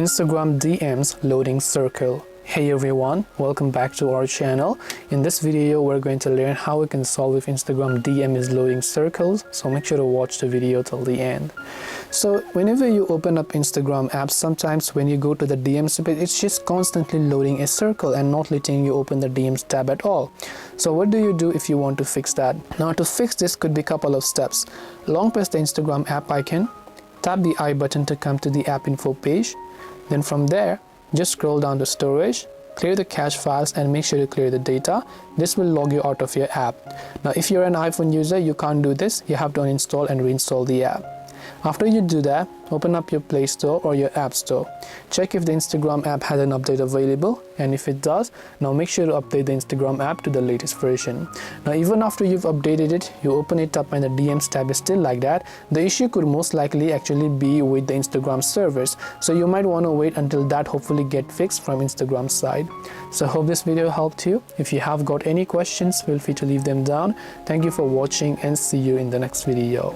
Instagram DMs loading circle. Hey everyone, welcome back to our channel. In this video we're going to learn how we can solve if Instagram DM is loading circles, so make sure to watch the video till the end. So whenever you open up Instagram apps, sometimes when you go to the DMs page, it's just constantly loading a circle and not letting you open the DMs tab at all. So what do you do if you want to fix that? Now to fix this could be a couple of steps. Long press the Instagram app icon, tap the I button to come to the app info page. Then from there, just scroll down to storage, clear the cache files and make sure to clear the data. This will log you out of your app. Now if you're an iPhone user, you can't do this. You have to uninstall and reinstall the app. After you do that, open up your Play Store or your App Store. Check if the Instagram app has an update available, and if it does, now make sure to update the Instagram app to the latest version. Now even after you've updated it, you open it up and the DMs tab is still like that, the issue could most likely actually be with the Instagram servers. So you might want to wait until that hopefully get fixed from Instagram's side. So hope this video helped you. If you have got any questions, feel free to leave them down. Thank you for watching and see you in the next video.